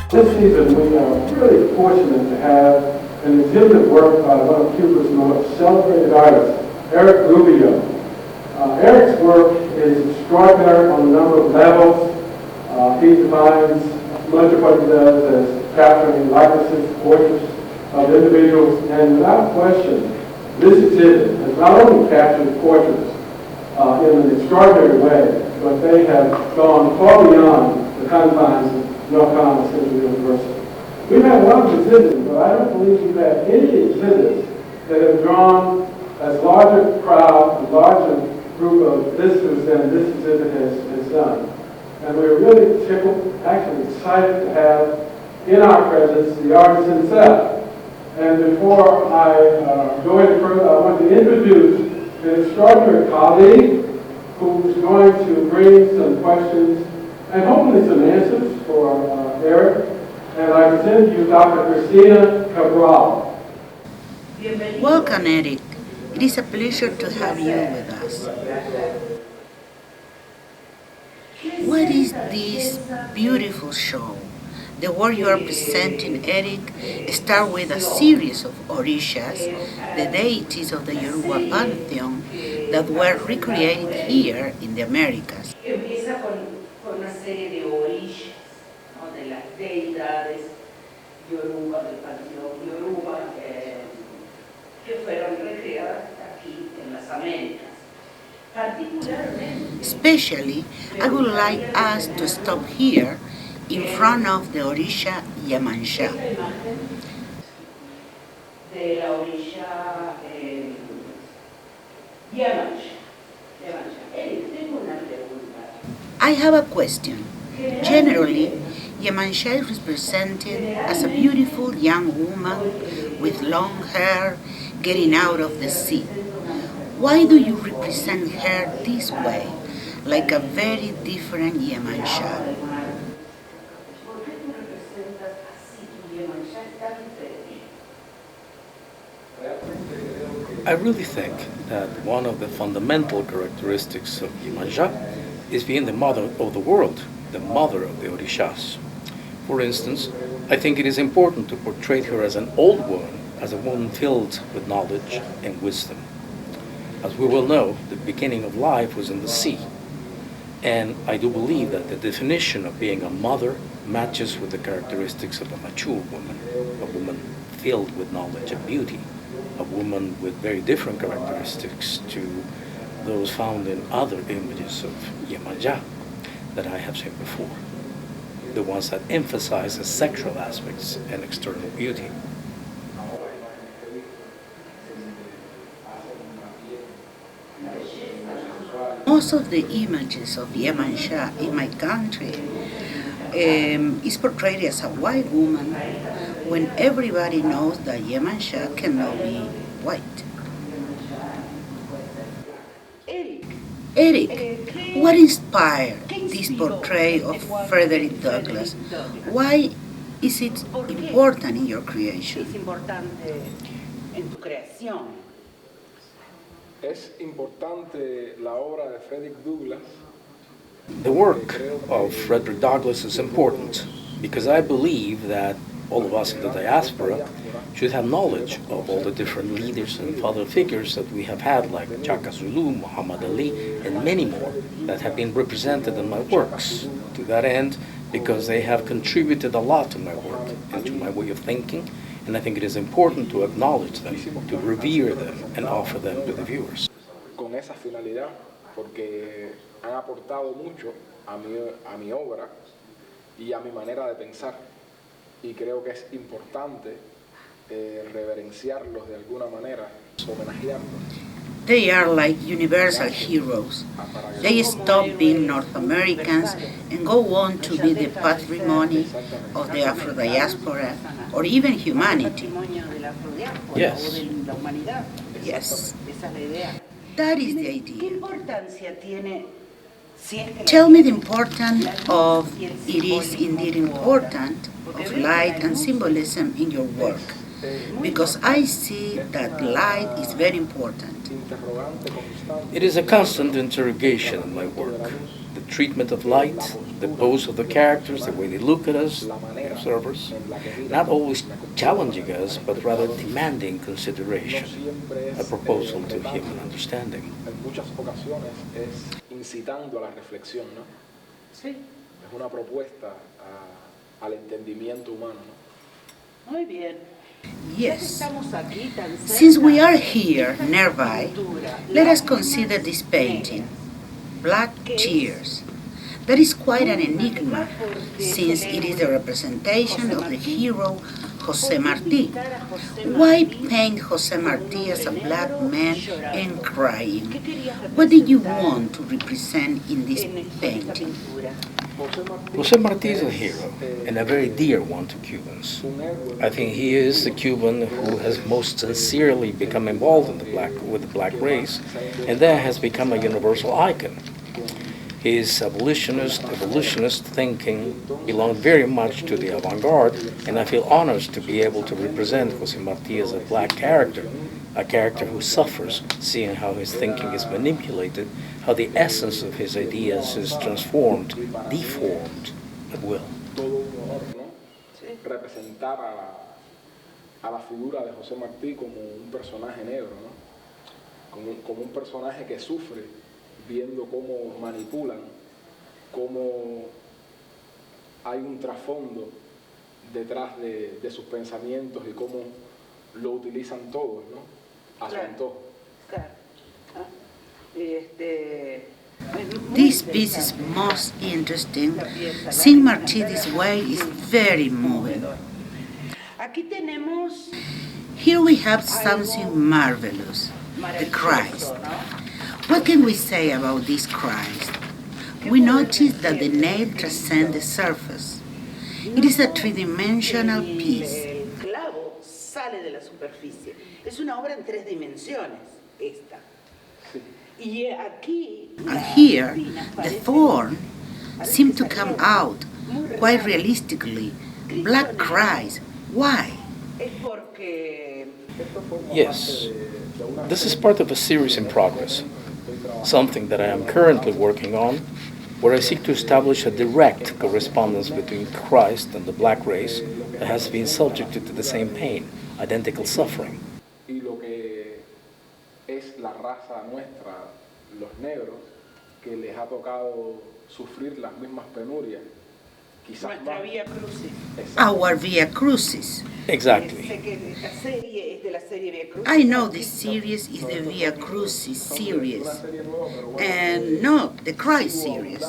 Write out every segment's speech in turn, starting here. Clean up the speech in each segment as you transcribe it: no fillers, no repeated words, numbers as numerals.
This season, we are really fortunate to have an exhibit work by one of Cuba's most celebrated artists, Rubio. Eric's work is extraordinary on a number of levels. He defines much of what he does as capturing likenesses, portraits of individuals, and without question, this exhibit has not only captured portraits in an extraordinary way, but they have gone far beyond the confines of North Carolina Central University. We've had a lot of exhibits, but I don't believe we've had any exhibits that have drawn as large a crowd, a larger group of visitors than this exhibit has done. And we're really tickled, actually excited to have in our presence the artist himself. And before I go any further, I want to introduce an extraordinary colleague who's going to bring some questions and hopefully some answers for Eric. And I present to you Dr. Cristina Cabral. Welcome, Eric. It is a pleasure to have you with us. What is this beautiful show? The work you are presenting, Eric, starts with a series of orishas, the deities of the Yoruba pantheon, that were recreated here in the Americas. Empieza con una serie de orillas, ¿no? De las deidades Yoruba, del panteón Yoruba, que fueron recreadas aquí en las Américas. Especially, I would like us to stop here in front of the orisha Yemansha. De la orilla Yemansha. Tengo una pregunta. I have a question. Generally, Yemansha is represented as a beautiful young woman with long hair getting out of the sea. Why do you represent her this way, like a very different Yemansha? I really think that one of the fundamental characteristics of Yemanja is being the mother of the world, the mother of the Orishas. For instance, I think it is important to portray her as an old woman, as a woman filled with knowledge and wisdom. As we well know, the beginning of life was in the sea. And I do believe that the definition of being a mother matches with the characteristics of a mature woman, a woman filled with knowledge and beauty, a woman with very different characteristics to those found in other images of Yemanja that I have seen before, the ones that emphasize the sexual aspects and external beauty. Most of the images of Yemansha in my country is portrayed as a white woman when everybody knows that Yemansha cannot be white. Eric, what inspired this portrayal of Frederick Douglass? Why is it important in your creation? Es importante la obra de Frederick Douglass. The work of Frederick Douglass is important because I believe that all of us in the diaspora should have knowledge of all the different leaders and father figures that we have had, like Chaka Zulu, Muhammad Ali, and many more that have been represented in my works. To that end, because they have contributed a lot to my work and to my way of thinking, and I think it is important to acknowledge them, to revere them, and offer them to the viewers. Con esa finalidad, porque han aportado mucho a mi obra y a mi manera de pensar. Y creo que es importante reverenciarlos de alguna manera, homenajearlos. They are like universal heroes. They stop being North Americans and go on to be the patrimony of the Afro diaspora or even humanity. Yes. Yes. That is the idea. Tell me the importance of it is indeed important of light and symbolism in your work, because I see that light is very important. It is a constant interrogation in my work. The treatment of light, the pose of the characters, the way they look at us, the observers, not always challenging us, but rather demanding consideration, a proposal to human understanding. En muchas ocasiones es incitando a la reflexión, ¿no? Sí, Es una propuesta al entendimiento humano, ¿no? muy bien. Yes. Since we are here, nearby, let us consider this painting, Black Tears. That is quite an enigma, since it is a representation of the hero José Martí. Why paint José Martí as a black man and crying? What did you want to represent in this painting? José Martí is a hero, and a very dear one to Cubans. I think he is the Cuban who has most sincerely become involved in with the black race, and that has become a universal icon. His evolutionist thinking belonged very much to the avant-garde, and I feel honored to be able to represent José Martí as a black character, a character who suffers, seeing how his thinking is manipulated, how the essence of his ideas is transformed, deformed at will. Todo un honor, ¿no? Representar a la figura de José Martí como un personaje negro, ¿no? Como un personaje que sufre viendo cómo manipulan, cómo hay un trasfondo detrás de sus pensamientos y cómo lo utilizan todos, ¿no? A su antojo. Claro. This piece is most interesting. Seeing Martí this way is very moving. Aquí tenemos Here we have something marvelous, the Christ. What can we say about this Christ? We notice that the nail transcends the surface. It is a three-dimensional piece. el clavo sale de la superficie. Es una obra en 3 dimensiones, esta. Y aquí, And here, the thorn seems to come out quite realistically. Black Christ. Why? es porque Yes, this is part of a series in progress, something that I am currently working on, where I seek to establish a direct correspondence between Christ and the black race that has been subjected to the same pain, identical suffering. Y lo que es la raza nuestra, los negros, que les ha tocado sufrir las mismas penurias, quizás nuestra más. Vía Crucis. Our Via Crucis. Exactly. Sé que esta serie es de la serie Vía Crucis. I know this series is the Via Crucis series, and not the Christ series.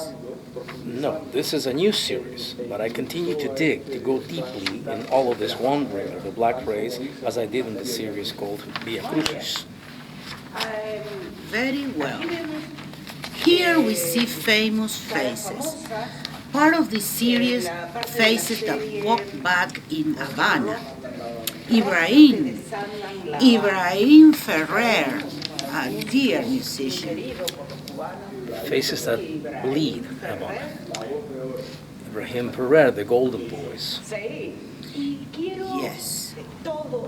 No, this is a new series, but I continue to dig, to go deeply in all of this wandering of the black race, as I did in the series called Via Crucis. Very well. Here we see famous faces. Part of the series, faces that walk back in Havana. Ibrahim Ferrer, a dear musician. Faces that bleed Havana. Ibrahim Ferrer, the Golden Boys. Yes.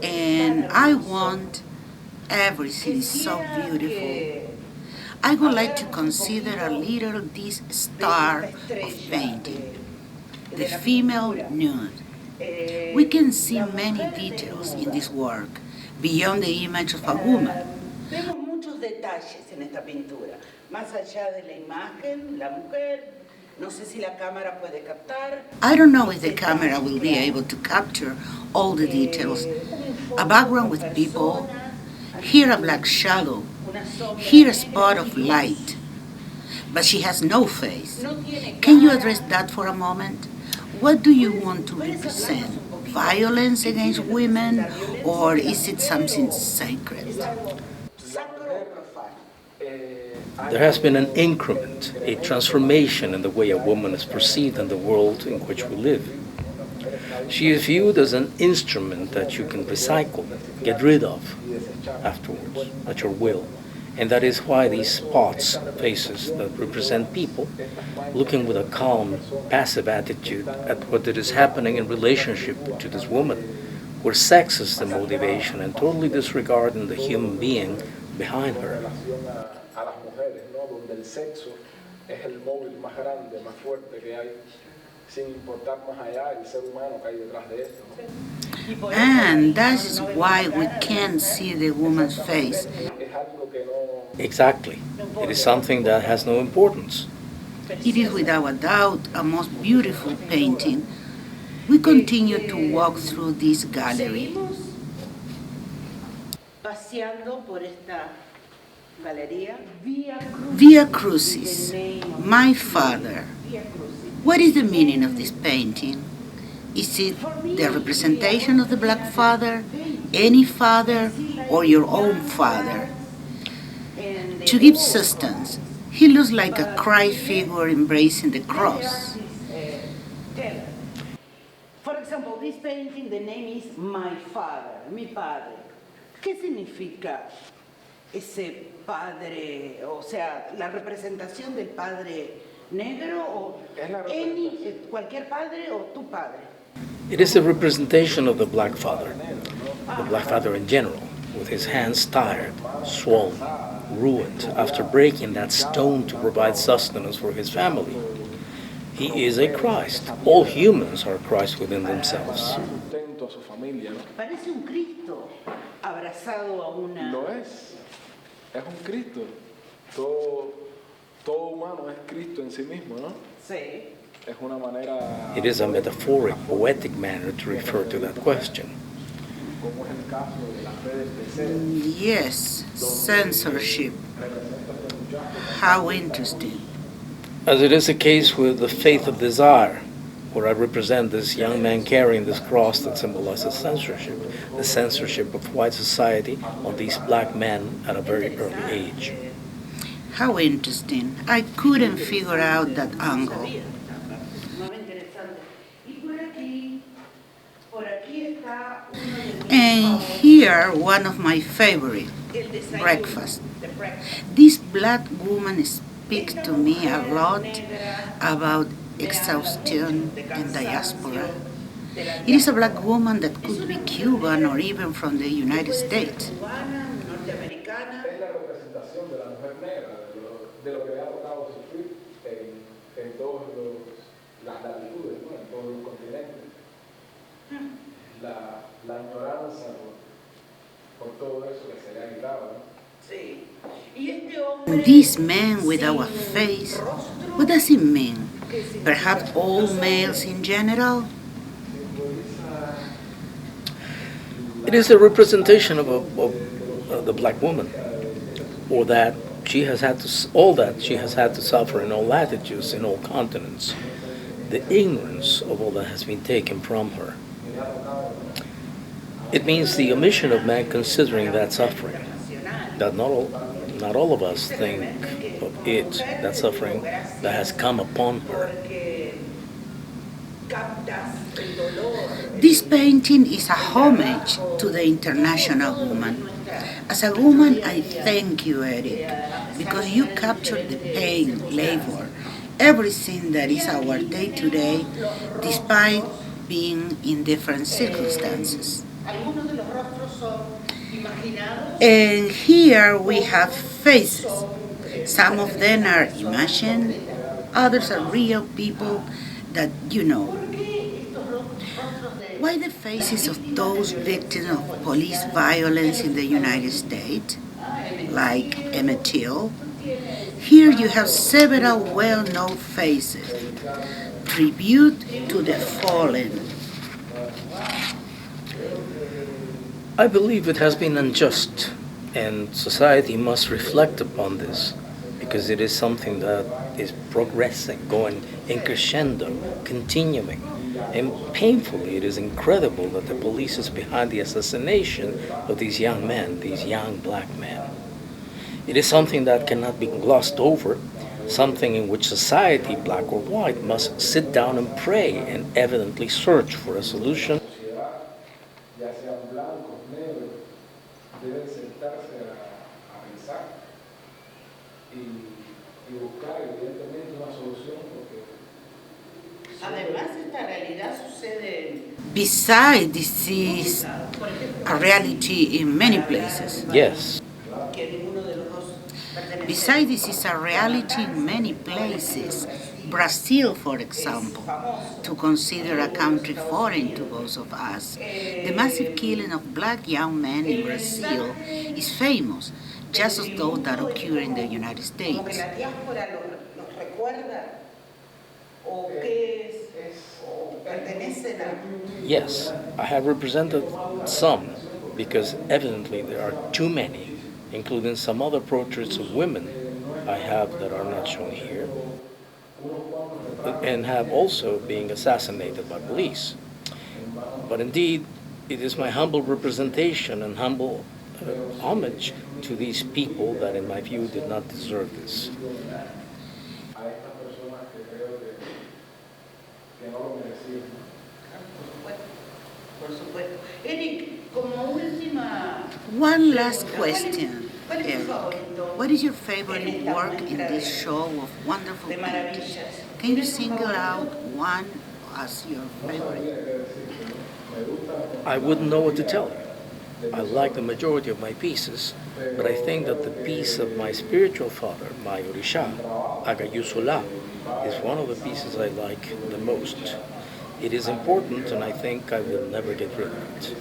And I want everything so beautiful. I would like to consider a little this star of painting, the female nude. We can see many details in this work beyond the image of a woman. Vemos muchos detalles en esta pintura, más allá de la imagen, la mujer. No sé si la cámara puede captar. I don't know if the camera will be able to capture all the details. A background with people, here a black shadow, here a spot of light. But she has no face. Can you address that for a moment? What do you want to represent? Violence against women, or is it something sacred? There has been an increment, a transformation in the way a woman is perceived in the world in which we live. She is viewed as an instrument that you can recycle, get rid of afterwards, at your will. And that is why these spots, faces that represent people, looking with a calm, passive attitude at what is happening in relationship to this woman, where sex is the motivation and totally disregarding the human being behind her. A las mujeres, ¿no? Donde el sexo es el móvil más grande, más fuerte que hay, sin importar más allá el ser humano que hay detrás de esto, ¿no? And that's why we can't see the woman's face. Es algo que no... Exactly. It is something that has no importance. It is without a doubt a most beautiful painting. We continue to walk through this gallery. Seguimos paseando por esta galería. Via Crucis, my father. Via Crucis. What is the meaning of this painting? Is it the representation of the Black Father, any father, or your own father? To give substance, he looks like a Christ figure embracing the cross. For example, this painting, the name is My Father, mi padre. ¿Qué significa ese padre, o sea, la representación del padre negro o cualquier padre o tu padre? It is a representation of the Black Father in general, with his hands tired, swollen, ruined after breaking that stone to provide sustenance for his family. He is a Christ. All humans are Christ within themselves. Sustento a su familia, ¿no? Parece un Cristo abrazado a una... Lo es un Cristo. Todo humano es Cristo en sí mismo, ¿no? Sí. Es una manera... It is a metaphoric, poetic manner to refer to that question. Como es el caso de las redes de ser. Yes, censorship. How interesting. As it is the case with the faith of desire, where I represent this young man carrying this cross that symbolizes censorship, the censorship of white society on these black men at a very early age. How interesting. I couldn't figure out that angle. And here, one of my favorite, breakfast. This black woman speaks to me a lot about exhaustion and diaspora. It is a black woman that could be Cuban or even from the United States. Es la representación de la mujer negra, de lo que le ha tocado sufrir en todas las latitudes, ¿no? En todos los continentes. La añoranza por todo eso que se le ha quitado, ¿no? Sí. Y este hombre... This man without a face, what does it mean? Perhaps all males in general? It is a representation of the black woman, or that she has had to, all that she has had to suffer in all latitudes, in all continents, the ignorance of all that has been taken from her. It means the omission of man considering that suffering, that not all of us think of it, that suffering that has come upon her. This painting is a homage to the international woman. As a woman, I thank you, Eric, because you captured the pain, labor, everything that is our day-to-day, despite being in different circumstances. And here we have faces. Some of them are imagined, others are real people that you know. Why the faces of those victims of police violence in the United States, like Emmett Till? Here you have several well-known faces, tribute to the fallen. I believe it has been unjust, and society must reflect upon this, because it is something that is progressing, going in crescendo, continuing. And painfully, it is incredible that the police is behind the assassination of these young men, these young black men. It is something that cannot be glossed over, something in which society, black or white, must sit down and pray and evidently search for a solution. Ya sean blancos, negros, deben sentarse a pensar y buscar evidentemente una solución porque... Además, esta realidad sucede... Besides, this is a reality in many places. Yes. Besides, this is a reality in many places. Brazil, for example, to consider a country foreign to both of us. The massive killing of black young men in Brazil is famous, just as though that occurred in the United States. Yes, I have represented some because evidently there are too many, including some other portraits of women I have that are not shown here, and have also been assassinated by police. But indeed, it is my humble representation and humble homage to these people that, in my view, did not deserve this. One last question, Eric. What is your favorite work in this show of wonderful paintings? Can you single out one as your favorite? I wouldn't know what to tell you. I like the majority of my pieces, but I think that the piece of my spiritual father, my Orisha, Agayusola, is one of the pieces I like the most. It is important, and I think I will never get rid of it.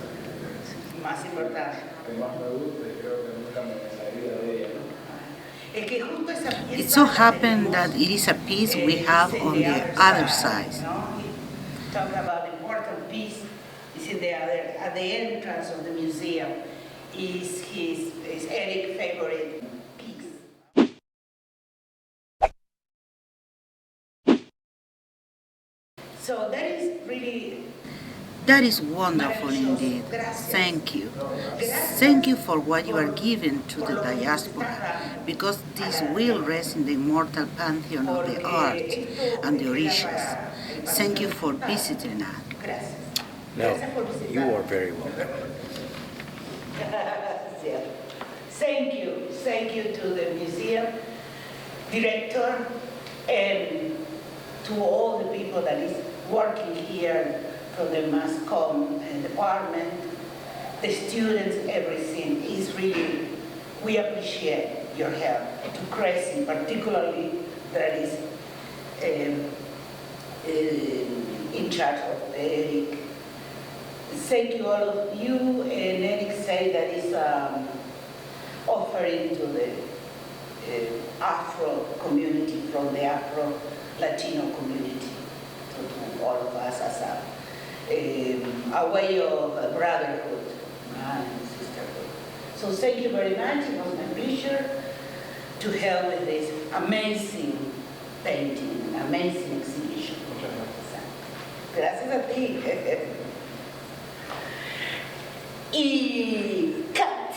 It so happened that it is a piece we have on the other side. Talk about important piece is in the other at the entrance of the museum is Eric's favorite piece. So that is really. That is wonderful indeed. Thank you. Thank you for what you are giving to the diaspora, because this will rest in the immortal pantheon of the art and the Orishas. Thank you for visiting us. No, you are very welcome. Thank you to the museum director and to all the people that is working here from the mass comm department, the students, everything is really, we appreciate your help. To Cressy particularly, that is in charge of Eric. Thank you all of you, and Eric say that is offering to the Afro community from the Afro Latino community to all of us as a way of brotherhood and sisterhood. So thank you very much. It was my pleasure to help with this amazing painting, amazing exhibition. Gracias a ti. Y cut.